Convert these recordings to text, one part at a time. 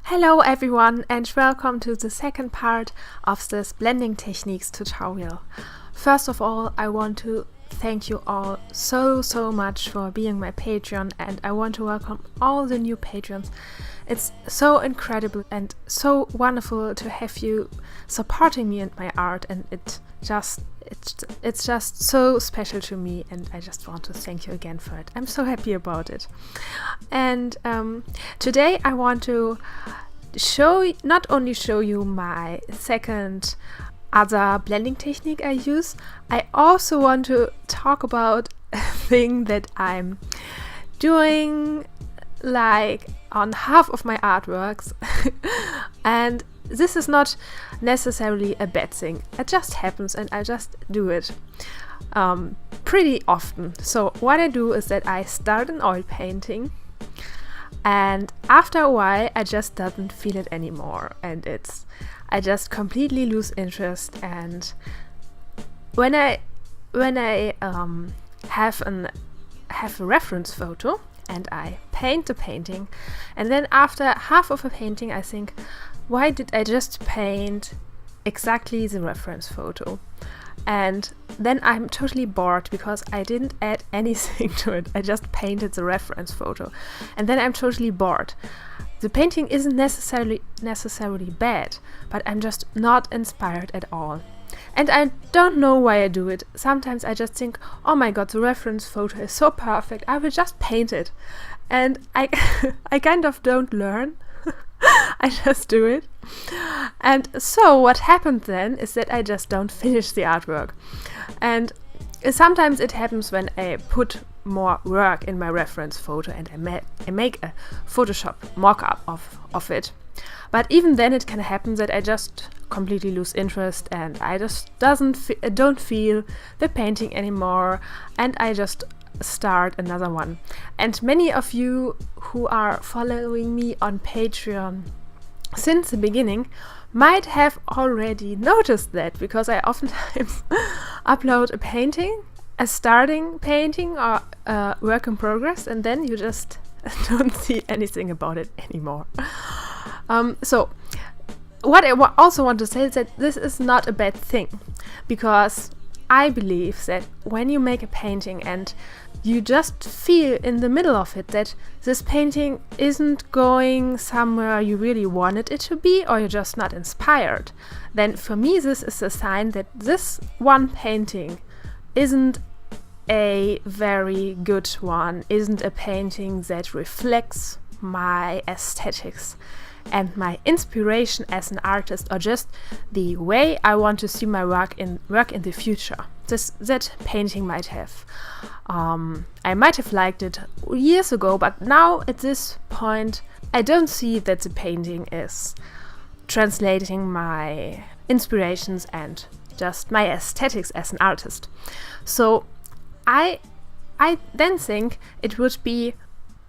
Hello everyone and welcome to the second part of this blending techniques tutorial. First of all, I want to thank you all so much for being my Patreon, and I want to welcome all the new patrons. It's so incredible and so wonderful to have you supporting me and my art, and it's just so special to me, and I just want to thank you again for it. I'm so happy about it. And today I want to not only show you my second other blending technique I use, I also want to talk about a thing that I'm doing like on half of my artworks and this is not necessarily a bad thing. It just happens and I just do it pretty often. So what I do is that I start an oil painting, and after a while I just doesn't feel it anymore, and I just completely lose interest. And when I have a reference photo and I paint the painting, and then after half of a painting I think, why did I just paint exactly the reference photo? And then I'm totally bored because I didn't add anything to it. I just painted the reference photo, and then I'm totally bored. The painting isn't necessarily bad, but I'm just not inspired at all. And I don't know why I do it. Sometimes I just think, oh my god, the reference photo is so perfect, I will just paint it. And I kind of don't learn. I just do it. And so what happened then is that I just don't finish the artwork. And sometimes it happens when I put more work in my reference photo and I make a Photoshop mock-up of it. But even then it can happen that I just completely lose interest and I just don't feel the painting anymore, and I just start another one. And many of you who are following me on Patreon since the beginning might have already noticed that, because I oftentimes upload a painting, a starting painting or a work in progress, and then you just don't see anything about it anymore. So what I also want to say is that this is not a bad thing, because I believe that when you make a painting and you just feel in the middle of it that this painting isn't going somewhere you really wanted it to be, or you're just not inspired, then for me this is a sign that this one painting isn't a very good one, isn't a painting that reflects my aesthetics and my inspiration as an artist, or just the way I want to see my work in the future. That painting might have I might have liked it years ago, but now at this point I don't see that the painting is translating my inspirations and just my aesthetics as an artist. So I then think it would be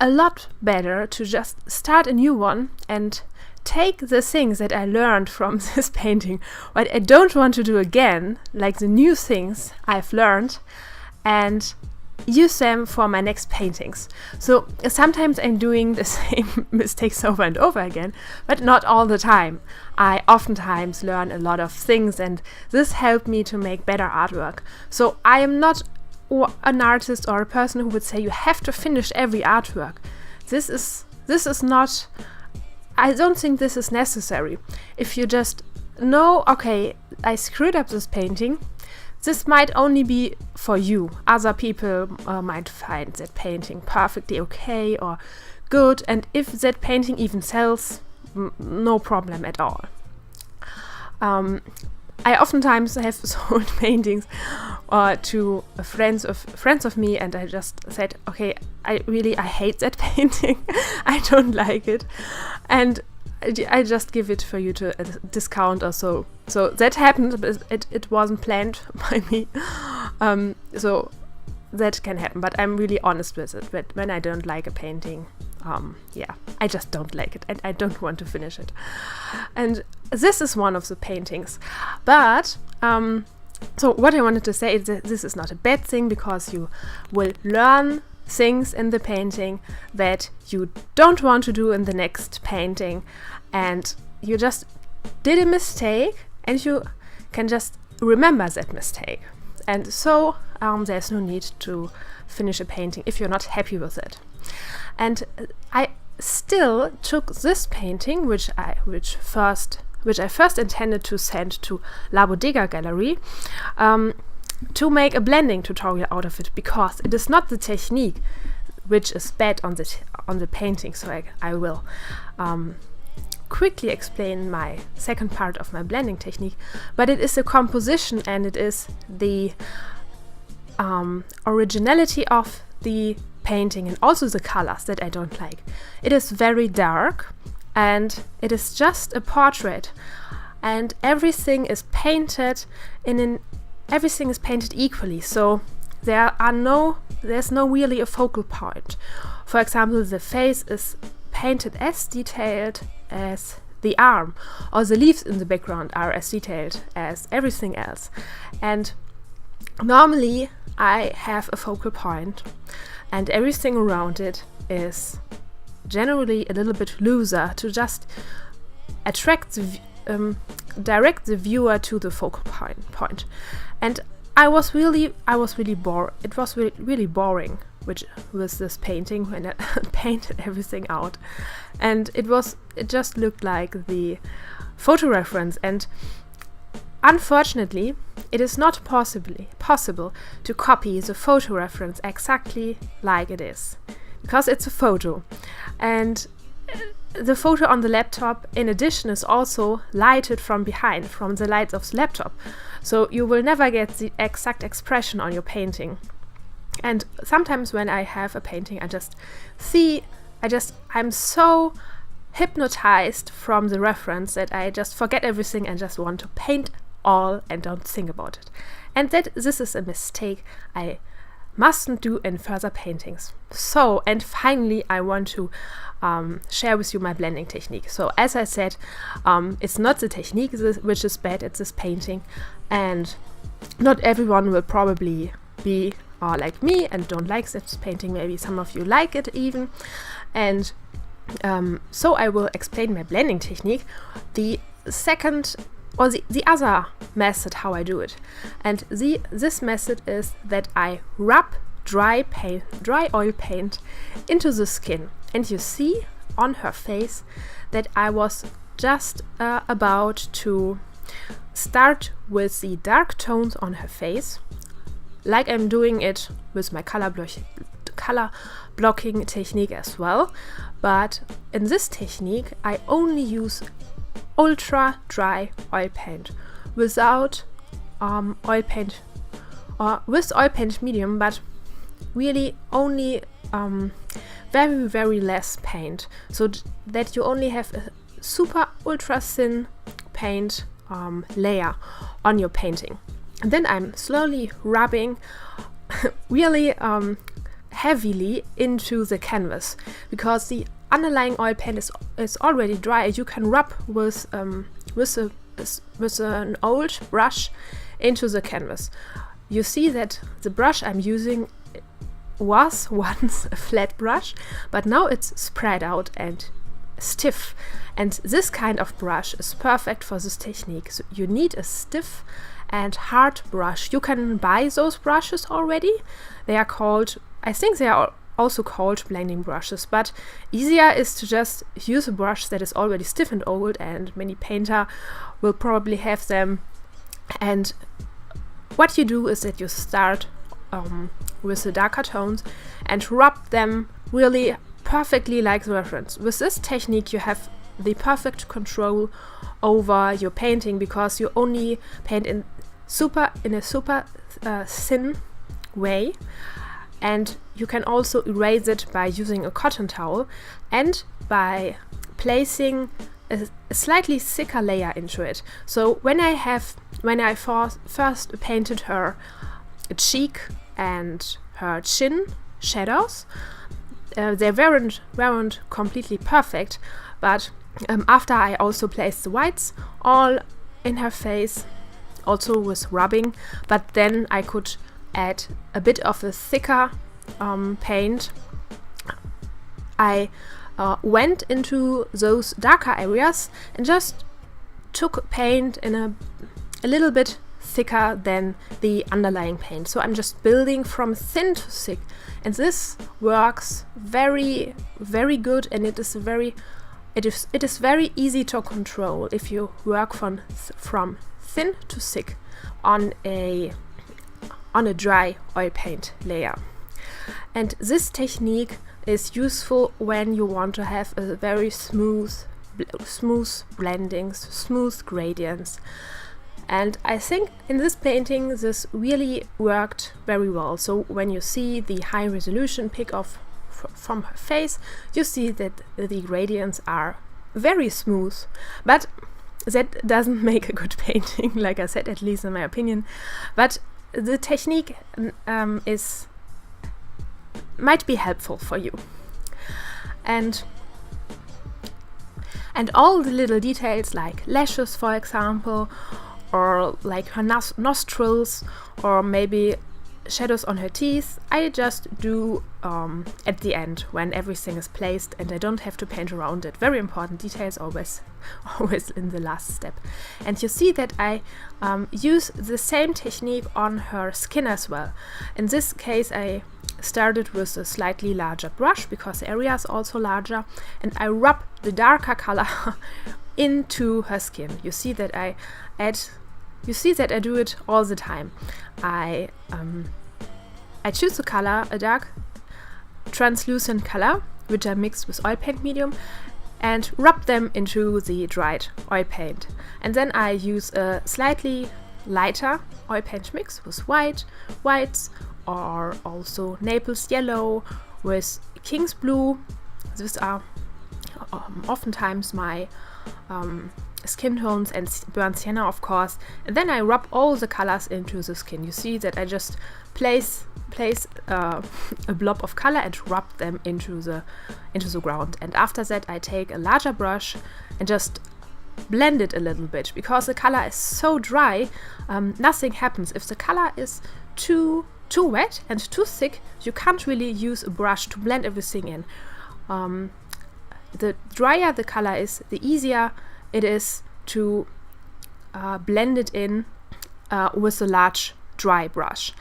a lot better to just start a new one and take the things that I learned from this painting, what I don't want to do again, like the new things I've learned, and use them for my next paintings. So sometimes I'm doing the same mistakes over and over again, but not all the time. I oftentimes learn a lot of things, and this helped me to make better artwork. So I am not an artist or a person who would say you have to finish every artwork. This is not, I don't think this is necessary. If you just know, okay, I screwed up this painting, this might only be for you. Other people might find that painting perfectly okay or good, and if that painting even sells, no problem at all. I oftentimes have sold paintings to friends of me, and I just said, okay, I hate that painting. I don't like it, and I just give it for you to a discount or so. So that happened, but it wasn't planned by me. So that can happen, but I'm really honest with it. But when I don't like a painting, I just don't like it and I don't want to finish it. And this is one of the paintings. But so what I wanted to say is that this is not a bad thing, because you will learn things in the painting that you don't want to do in the next painting, and you just did a mistake and you can just remember that mistake. And so there's no need to finish a painting if you're not happy with it. And I still took this painting, which I first intended to send to La Bodega Gallery, to make a blending tutorial out of it, because it is not the technique which is bad on the painting. So I will quickly explain my second part of my blending technique, but it is the composition and it is the originality of the painting and also the colors that I don't like. It is very dark and it is just a portrait, and everything is painted everything is painted equally, so there's no really a focal point. For example, the face is painted as detailed as the arm, or the leaves in the background are as detailed as everything else. And normally I have a focal point and everything around it is generally a little bit looser to just attract direct the viewer to the focal point. And I was really bored. It was really boring with this painting when I painted everything out, and it just looked like the photo reference. And unfortunately, it is not possible to copy the photo reference exactly like it is, because it's a photo, and the photo on the laptop in addition is also lighted from behind, from the lights of the laptop, so you will never get the exact expression on your painting. And sometimes when I have a painting, I'm so hypnotized from the reference that I just forget everything and just want to paint all and don't think about it. And this is a mistake I mustn't do in further paintings. So, and finally, I want to share with you my blending technique. So, as I said, it's not the technique which is bad at this painting, and not everyone will probably be like me and don't like this painting. Maybe some of you like it even. And so I will explain my blending technique. The second or the other method how I do it. And this method is that I rub dry oil paint into the skin. And you see on her face that I was just about to start with the dark tones on her face, like I'm doing it with my color blocking technique as well. But in this technique I only use ultra dry oil paint without oil paint, or with oil paint medium, but really only very, very less paint, so that you only have a super ultra thin paint layer on your painting. And then I'm slowly rubbing really heavily into the canvas, because the underlying oil paint is already dry. You can rub with an old brush into the canvas. You see that the brush I'm using was once a flat brush, but now it's spread out and stiff, and this kind of brush is perfect for this technique. So you need a stiff and hard brush. You can buy those brushes already. They are called, I think they are also called blending brushes, but easier is to just use a brush that is already stiff and old, and many painter will probably have them. And what you do is that you start with the darker tones and rub them really perfectly like the reference. With this technique you have the perfect control over your painting, because you only paint in a super thin way, and you can also erase it by using a cotton towel and by placing a slightly thicker layer into it. So when I first painted her cheek and her chin shadows, they weren't completely perfect, but after I also placed the whites all in her face, also with rubbing, but then I could add a bit of a thicker paint, I went into those darker areas and just took paint in a little bit thicker than the underlying paint. So I'm just building from thin to thick, and this works very, very good, and it is very easy to control if you work from thin to thick on a dry oil paint layer. And this technique is useful when you want to have a very smooth blendings, smooth gradients. And I think in this painting this really worked very well. So when you see the high resolution pic of from her face, you see that the gradients are very smooth, but that doesn't make a good painting, like I said, at least in my opinion. But the technique might be helpful for you. And all the little details like lashes, for example, or like her nostrils, or maybe shadows on her teeth, I just do at the end when everything is placed and I don't have to paint around it. Very important details always in the last step. And you see that I use the same technique on her skin as well. In this case I started with a slightly larger brush because the area is also larger, and I rub the darker color into her skin. You see that I do it all the time. I choose a color, a dark translucent color, which I mix with oil paint medium, and rub them into the dried oil paint. And then I use a slightly lighter oil paint mix with whites, or also Naples yellow with King's blue. These are oftentimes my skin tones, and burnt sienna, of course. And then I rub all the colors into the skin. You see that I just place a blob of color and rub them into the ground. And after that I take a larger brush and just blend it a little bit, because the color is so dry, nothing happens. If the color is too wet and too thick, you can't really use a brush to blend everything in. The drier the color is, the easier it is to blend it in with a large dry brush.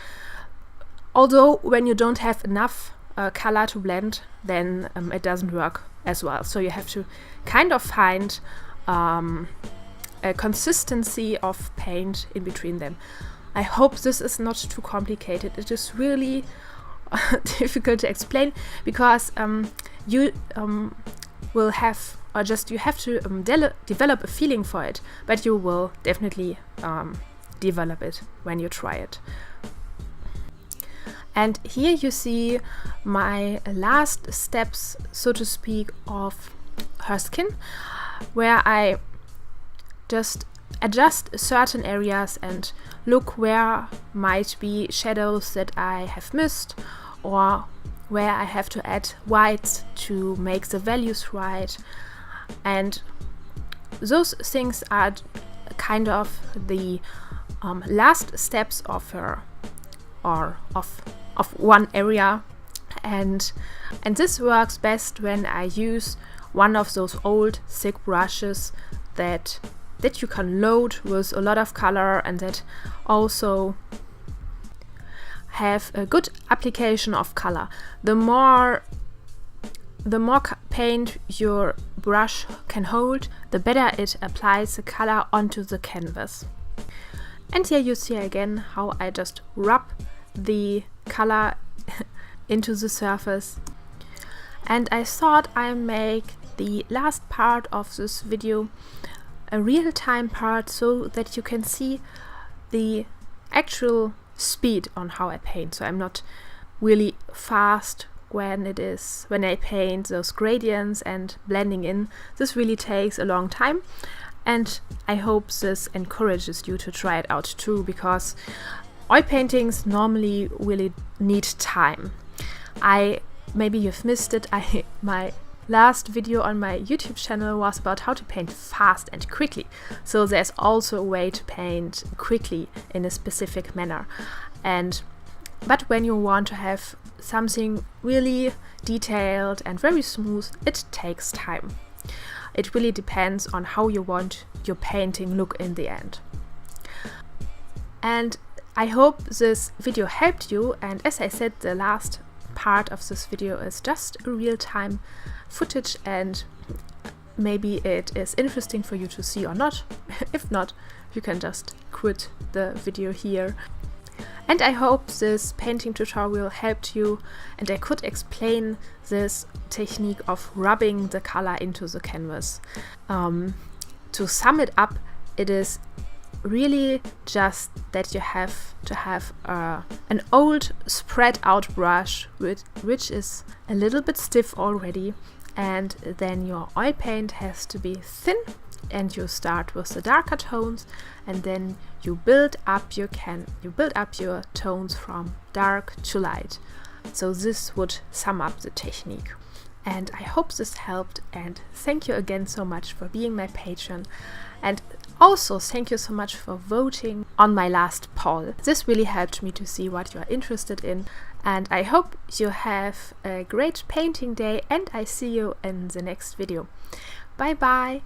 Although when you don't have enough color to blend, then it doesn't work as well. So you have to kind of find a consistency of paint in between them. I hope this is not too complicated. It is really difficult to explain, because you will have, or just you have to develop a feeling for it, but you will definitely develop it when you try it. And here you see my last steps, so to speak, of her skin, where I just adjust certain areas and look where might be shadows that I have missed, or where I have to add whites to make the values right. And those things are kind of the last steps of her, or of one area. And this works best when I use one of those old thick brushes that you can load with a lot of color, and that also have a good application of color. The more paint your brush can hold, the better it applies the color onto the canvas. And here you see again how I just rub the color into the surface. And I thought I make the last part of this video a real-time part, so that you can see the actual speed on how I paint. So I'm not really fast when I paint those gradients and blending in. This really takes a long time, and I hope this encourages you to try it out too, because oil paintings normally really need time. Maybe you've missed it. My last video on my YouTube channel was about how to paint fast and quickly. So there's also a way to paint quickly in a specific manner. But when you want to have something really detailed and very smooth, it takes time. It really depends on how you want your painting look in the end. And I hope this video helped you, and as I said, the last part of this video is just a real-time footage, and maybe it is interesting for you to see or not. If not, you can just quit the video here. And I hope this painting tutorial helped you and I could explain this technique of rubbing the color into the canvas. To sum it up, it is really just that you have to have an old spread out brush which is a little bit stiff already, and then your oil paint has to be thin, and you start with the darker tones, and then you build up your tones from dark to light. So this would sum up the technique. And I hope this helped, and thank you again so much for being my patron, and also thank you so much for voting on my last poll. This really helped me to see what you are interested in, and I hope you have a great painting day, and I see you in the next video. Bye bye!